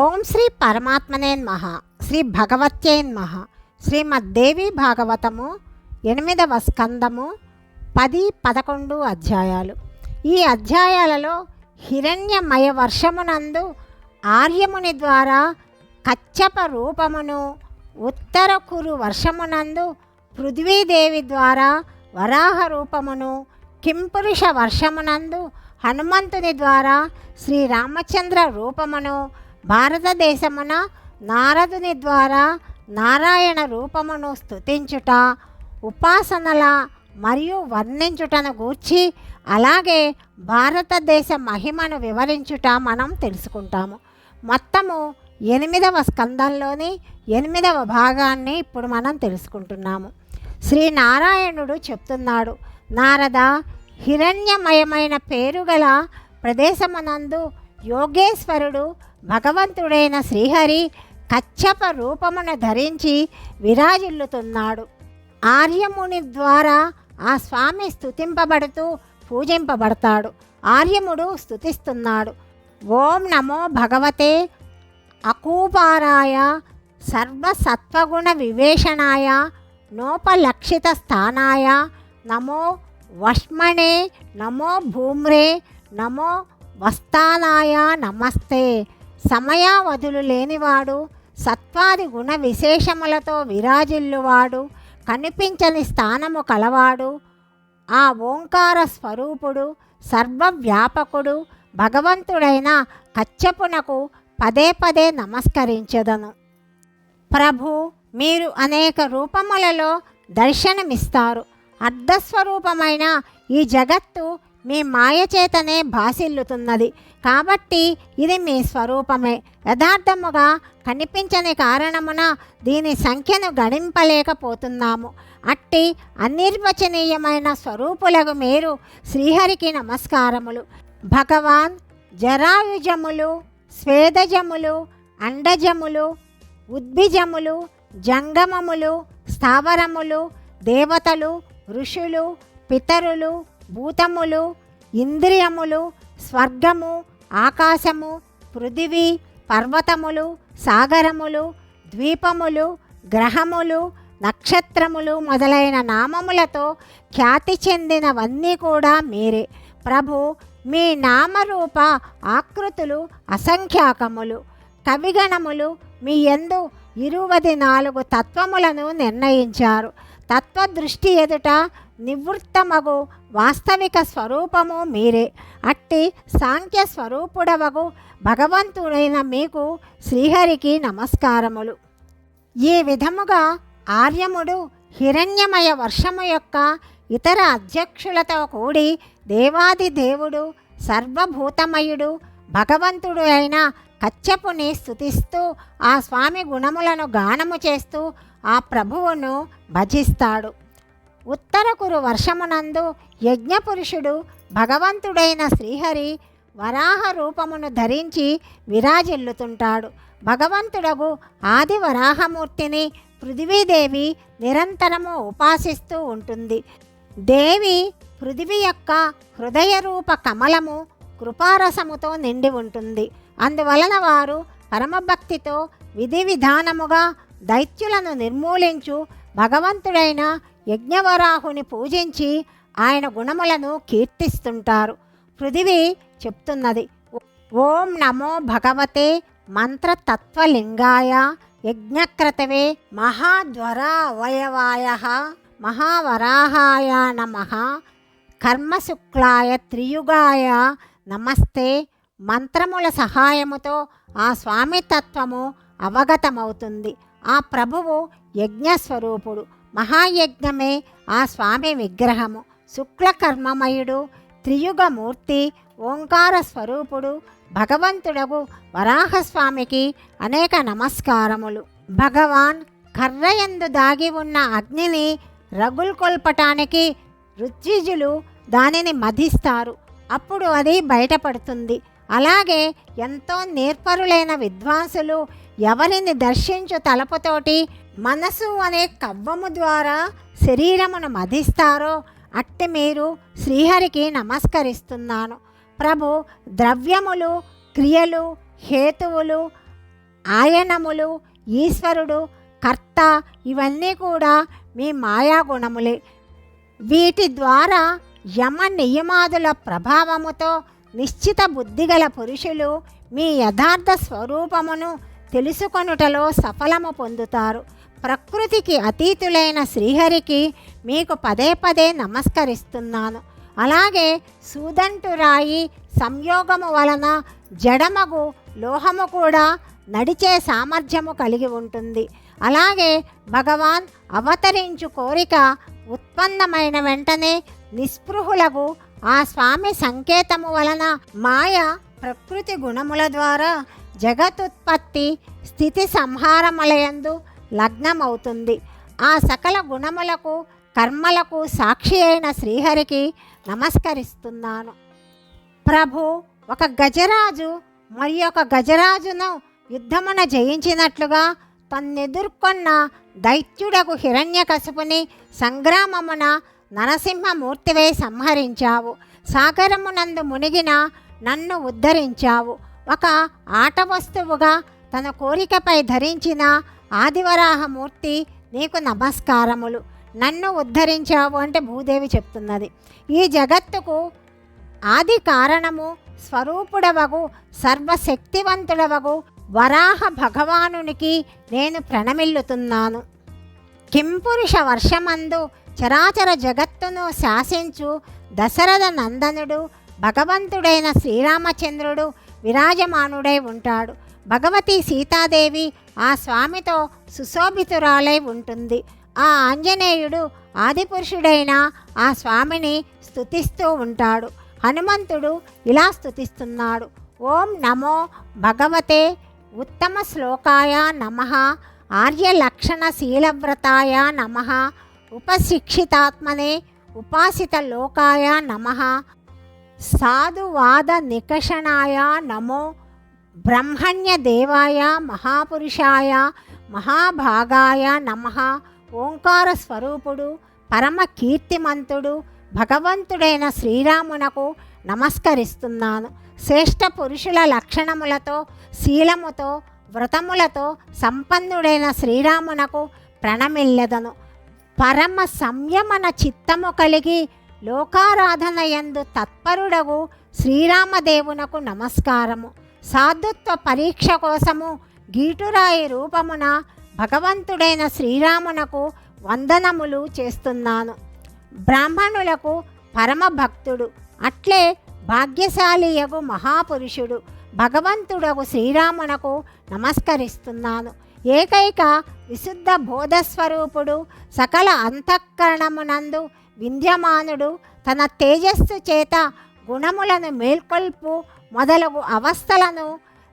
ఓం శ్రీ పరమాత్మనే నమః. శ్రీ భగవత్యై నమః. శ్రీమద్దేవి భాగవతము 8వ స్కందము 10-11 అధ్యాయాలు. ఈ అధ్యాయాలలో హిరణ్యమయ వర్షమునందు ఆర్యముని ద్వారా కచ్చప రూపమును, ఉత్తర కురు వర్షమునందు పృథ్వీదేవి ద్వారా వరాహ రూపమును, కింపురుష వర్షమునందు హనుమంతుని ద్వారా శ్రీరామచంద్ర రూపమును, భారతదేశమున నారదుని ద్వారా నారాయణ రూపమును స్తుతించుట, ఉపాసనల మరియు వర్ణించుటను గూర్చి, అలాగే భారతదేశ మహిమను వివరించుట మనం తెలుసుకుంటాము. మొత్తము 8వ స్కందంలోని 8వ భాగాన్ని ఇప్పుడు మనం తెలుసుకుంటున్నాము. శ్రీనారాయణుడు చెప్తున్నాడు, నారద, హిరణ్యమయమైన పేరుగల ప్రదేశమునందు యోగేశ్వరుడు భగవంతుడైన శ్రీహరి కచ్చప రూపమును ధరించి విరాజిల్లుతున్నాడు. ఆర్యముని ద్వారా ఆ స్వామి స్తుతింపబడుతూ పూజింపబడతాడు. ఆర్యముడు స్తుతిస్తున్నాడు. ఓం నమో భగవతే అకూపారాయ సర్వసత్వగుణ వివేషణాయ నోపలక్షిత స్థానాయ నమో వష్మణే నమో భూమ్రే నమో వస్తానాయ నమస్తే. సమయావధులు లేనివాడు, సత్వాది గుణ విశేషములతో విరాజిల్లువాడు, కనిపించని స్థానము కలవాడు, ఆ ఓంకార స్వరూపుడు, సర్వవ్యాపకుడు భగవంతుడైన కచ్చపునకు పదే పదే నమస్కరించెదను. ప్రభు, మీరు అనేక రూపములలో దర్శనమిస్తారు. అర్ధస్వరూపమైన ఈ జగత్తు మీ మాయచేతనే భాసిల్లుతున్నది. కాబట్టి ఇది మీ స్వరూపమే. యథార్థముగా కనిపించని కారణమున దీని సంఖ్యను గణింపలేకపోతున్నాము. అట్టి అనిర్వచనీయమైన స్వరూపులకు మీరు శ్రీహరికి నమస్కారములు. భగవాన్ జరాయుజములు, స్వేదజములు, అండజములు, ఉద్భిజములు, జంగమములు, స్థావరములు, దేవతలు, ఋషులు, పితరులు, భూతములు, ఇంద్రియములు, స్వర్గము, ఆకాశము, పృథివీ, పర్వతములు, సాగరములు, ద్వీపములు, గ్రహములు, నక్షత్రములు మొదలైన నామములతో ఖ్యాతి చెందినవన్నీ కూడా మీరే. ప్రభు, మీ నామరూప ఆకృతులు అసంఖ్యాకములు. కవిగణములు మీ యందు 24 తత్వములను నిర్ణయించారు. తత్వదృష్టి ఎదుట నివృత్తమగు వాస్తవిక స్వరూపము మీరే. అట్టి సాంఖ్య స్వరూపుడవగు భగవంతుడైన మీకు శ్రీహరికి నమస్కారములు. ఈ విధముగా ఆర్యముడు హిరణ్యమయ వర్షము యొక్క ఇతర అధ్యక్షులతో కూడి దేవాది దేవుడు, సర్వభూతమయుడు, భగవంతుడు అయిన కచ్చపుని స్తుతిస్తూ ఆ స్వామి గుణములను గానము చేస్తూ ఆ ప్రభువును భజిస్తాడు. ఉత్తరకురు వర్షమునందు యజ్ఞపురుషుడు భగవంతుడైన శ్రీహరి వరాహ రూపమును ధరించి విరాజిల్లుతుంటాడు. భగవంతుడగు ఆది వరాహమూర్తిని పృథ్వీదేవి నిరంతరము ఉపాసిస్తూ ఉంటుంది. దేవి పృథివీ యొక్క హృదయ రూప కమలము కృపారసముతో నిండి ఉంటుంది. అందువలన వారు పరమభక్తితో విధి విధానముగా దైత్యులను నిర్మూలించు భగవంతుడైన యజ్ఞవరాహుని పూజించి ఆయన గుణములను కీర్తిస్తుంటారు. పృథివీ చెప్తున్నది, ఓం నమో భగవతే మంత్రతత్వలింగాయ యజ్ఞక్రతవే మహాధ్వరావయవాయ మహావరాహాయ నమః కర్మశుక్లాయ త్రియుగాయ నమస్తే. మంత్రముల సహాయముతో ఆ స్వామి తత్వము అవగతమవుతుంది. ఆ ప్రభువు యజ్ఞస్వరూపుడు. మహాయజ్ఞమే ఆ స్వామి విగ్రహము. శుక్లకర్మమయుడు, త్రియుగమూర్తి, ఓంకార స్వరూపుడు భగవంతుడగు వరాహస్వామికి అనేక నమస్కారములు. భగవాన్ కర్రయందు దాగి ఉన్న అగ్నిని రగుల్కొల్పటానికి ఋత్విజులు దానిని మధిస్తారు. అప్పుడు అది బయటపడుతుంది. అలాగే ఎంతో నేర్పరులైన విద్వాంసులు ఎవరిని దర్శించు తలపుతోటి మనసు అనే కవ్వము ద్వారా శరీరమును మధిస్తారో అట్టి మీరు శ్రీహరికి నమస్కరిస్తున్నాను. ప్రభు, ద్రవ్యములు, క్రియలు, హేతువులు, ఆయనములు, ఈశ్వరుడు, కర్త ఇవన్నీ కూడా మీ మాయాగుణములే. వీటి ద్వారా యమ నియమాదుల ప్రభావముతో నిశ్చిత బుద్ధిగల పురుషులు మీ యథార్థ స్వరూపమును తెలుసుకొనుటలో సఫలము పొందుతారు. ప్రకృతికి అతీతులైన శ్రీహరికి మీకు పదే పదే నమస్కరిస్తున్నాను. అలాగే సూదంటురాయి సంయోగము వలన జడమగు లోహము కూడా నడిచే సామర్థ్యము కలిగి ఉంటుంది. అలాగే భగవాన్ అవతరించు కోరిక ఉత్పన్నమైన వెంటనే నిస్పృహులకు ఆ స్వామి సంకేతము వలన మాయ ప్రకృతి గుణముల ద్వారా జగతుత్పత్తి స్థితి సంహారములయందు లగ్నమవుతుంది. ఆ సకల గుణములకు కర్మలకు సాక్షి అయిన శ్రీహరికి నమస్కరిస్తున్నాను. ప్రభు, ఒక గజరాజు మరి ఒక గజరాజును యుద్ధమున జయించినట్లుగా తన్నెదుర్కొన్న దైత్యుడకు హిరణ్యకశిపుని సంగ్రామమున నరసింహమూర్తివై సంహరించావు. సాగరమునందు మునిగిన నన్ను ఉద్ధరించావు. ఒక ఆట వస్తువుగా తన కోరికపై ధరించిన ఆదివరాహమూర్తి నీకు నమస్కారములు. నన్ను ఉద్ధరించావు అంటే భూదేవి చెప్తున్నది. ఈ జగత్తుకు ఆది కారణము స్వరూపుడవగు సర్వశక్తివంతుడవగు వరాహ భగవానునికి నేను ప్రణమిల్లుతున్నాను. కింపురుష వర్షమందు చరాచర జగత్తును శాసించు దశరథ నందనుడు భగవంతుడైన శ్రీరామచంద్రుడు విరాజమానుడై ఉంటాడు. భగవతి సీతాదేవి ఆ స్వామితో సుశోభితురాలై ఉంటుంది. ఆ ఆంజనేయుడు ఆదిపురుషుడైన ఆ స్వామిని స్తుతిస్తూ ఉంటాడు. హనుమంతుడు ఇలా స్తుతిస్తున్నాడు: ఓం నమో భగవతే ఉత్తమ శ్లోకాయ నమః, ఆర్యలక్షణ శీలవ్రతాయ నమః, ఉపశిక్షితాత్మనే ఉపాసిత లోకాయ నమః, సాధువాద నికషణాయ నమో బ్రహ్మణ్య దేవాయ మహాపురుషాయ మహాభాగాయ నమః. ఓంకార స్వరూపుడు పరమ కీర్తిమంతుడు భగవంతుడైన శ్రీరామునకు నమస్కరిస్తున్నాను. శ్రేష్ఠ పురుషుల లక్షణములతో శీలముతో వ్రతములతో సంపన్నుడైన శ్రీరామునకు ప్రణమిల్లెదను. పరమ సంయమన చిత్తము కలిగి లోకారాధన యందు తత్పరుడగు శ్రీరామదేవునకు నమస్కారము. సాధుత్వ పరీక్ష కోసము గీటురాయి రూపమున భగవంతుడైన శ్రీరామునకు వందనములు చేస్తున్నాను. బ్రాహ్మణులకు పరమ భక్తుడు, అట్లే భాగ్యశాలియగు మహాపురుషుడు భగవంతుడగు శ్రీరామునకు నమస్కరిస్తున్నాను. ఏకైక విశుద్ధ బోధస్వరూపుడు సకల అంతఃకరణమునందు విద్యమానుడు, తన తేజస్సు చేత గుణములను మేల్కొల్పు మొదలగు అవస్థలను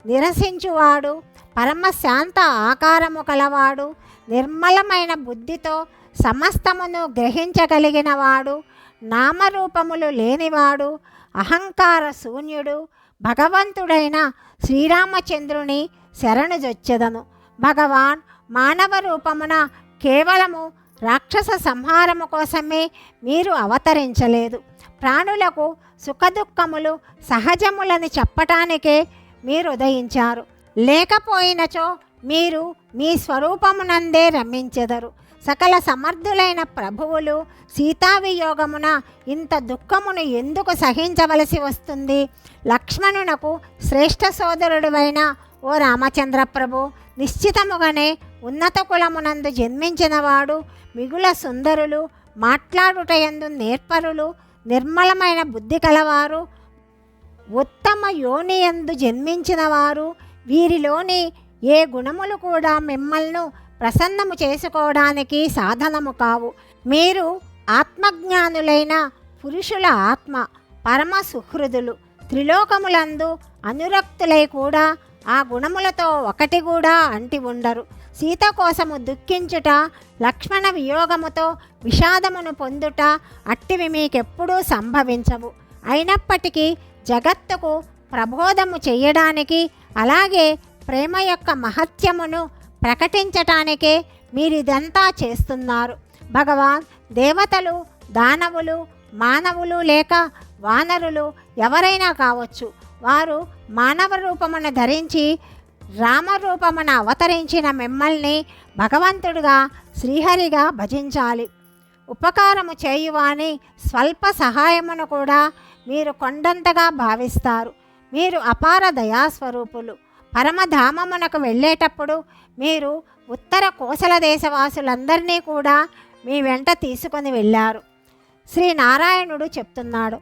నిరసించువాడు, పరమశాంత ఆకారము కలవాడు, నిర్మలమైన బుద్ధితో సమస్తమును గ్రహించగలిగినవాడు, నామరూపములు లేనివాడు, అహంకార శూన్యుడు భగవంతుడైన శ్రీరామచంద్రుని శరణుజొచ్చెదను. భగవాన్ మానవ రూపమున కేవలము రాక్షస సంహారము కోసమే మీరు అవతరించలేదు. ప్రాణులకు సుఖదుఖములు సహజములని చెప్పటానికే మీరు ఉదయించారు. లేకపోయినచో మీరు మీ స్వరూపమునందే రమించెదరు. సకల సమర్థులైన ప్రభువులు సీతావియోగమున ఇంత దుఃఖమును ఎందుకు సహించవలసి వస్తుంది? లక్ష్మణునకు శ్రేష్ఠ సోదరుడువైన ఓ రామచంద్ర ప్రభు, నిశ్చితముగానే ఉన్నత కులమునందు జన్మించినవాడు, మిగుల సుందరులు, మాట్లాడుటయందు నేర్పరులు, నిర్మలమైన బుద్ధి కలవారు, ఉత్తమ యోనియందు జన్మించినవారు, వీరిలోని ఏ గుణములు కూడా మిమ్మల్ని ప్రసన్నము చేసుకోవడానికి సాధనము కావు. మీరు ఆత్మజ్ఞానులైన పురుషుల ఆత్మ, పరమ సుహృదులు, త్రిలోకములందు అనురక్తులై కూడా ఆ గుణములతో ఒకటి కూడా అంటి ఉండరు. సీత కోసము దుఃఖించుట, లక్ష్మణ వియోగముతో విషాదమును పొందుట అట్టివి మీకెప్పుడూ సంభవించవు. అయినప్పటికీ జగత్తుకు ప్రబోధము చెయ్యడానికి, అలాగే ప్రేమ యొక్క మహత్యమును ప్రకటించటానికే మీరిదంతా చేస్తున్నారు. భగవాన్, దేవతలు, దానవులు, మానవులు లేక వానరులు ఎవరైనా కావచ్చు, వారు మానవ రూపమును ధరించి రామరూపమున అవతరించిన మిమ్మల్ని భగవంతుడుగా శ్రీహరిగా భజించాలి. ఉపకారము చేయువాని స్వల్ప సహాయమును కూడా మీరు కొండంతగా భావిస్తారు. మీరు అపార దయాస్వరూపులు. పరమధామమునకు వెళ్ళేటప్పుడు మీరు ఉత్తర కోసల దేశవాసులందరినీ కూడా మీ వెంట తీసుకొని వెళ్ళారు. శ్రీనారాయణుడు చెప్తున్నాడు,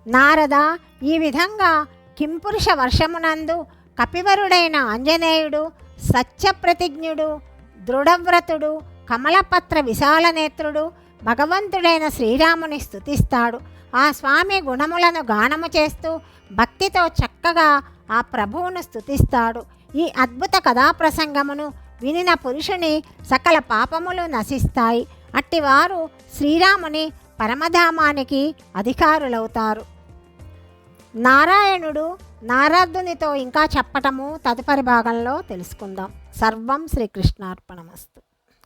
నారద, ఈ విధంగా కింపురుష వర్షమునందు కపివరుడైన ఆంజనేయుడు సత్యప్రతిజ్ఞుడు, దృఢవ్రతుడు, కమలపత్ర విశాలనేత్రుడు భగవంతుడైన శ్రీరాముని స్తుతిస్తాడు. ఆ స్వామి గుణములను గానము చేస్తూ భక్తితో చక్కగా ఆ ప్రభువును స్తుతిస్తాడు. ఈ అద్భుత కథాప్రసంగమును వినిన పురుషుని సకల పాపములు నశిస్తాయి. అట్టివారు శ్రీరాముని పరమధామానికి అధికారులవుతారు. నారాయణుడు నారదునితో ఇంకా చెప్పటము తదుపరి భాగంలో తెలుసుకుందాం. సర్వం శ్రీకృష్ణార్పణమస్తు.